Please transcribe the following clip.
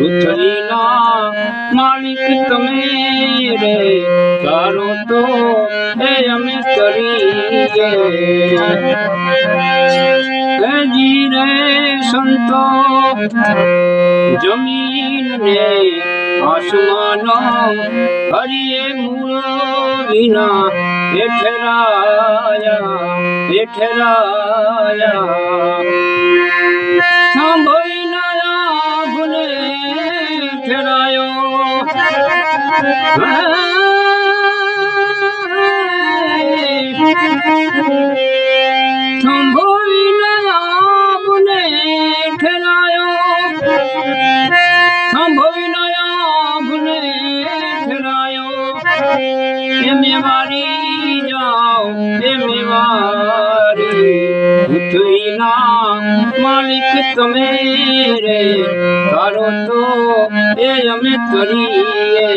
પૃથ્વીના માલિક તમે રે, તારો તો એ અમે કરીએ। જી રે સંતો જમીન ને આસમાનો હરિએ મૂળ વિના એ ઠેરાયા સાંભળી નયા ભૂલે ઠેરાયો સાંભળી નયા ભૂલે ઠેરાયો સાંભળી નયા ભૂલે ઠેરાયો એમે વારી જાઓ એમે વારી પૃથ્વીના માલિક તમે રે, તારો તો એ અમે કરીએ।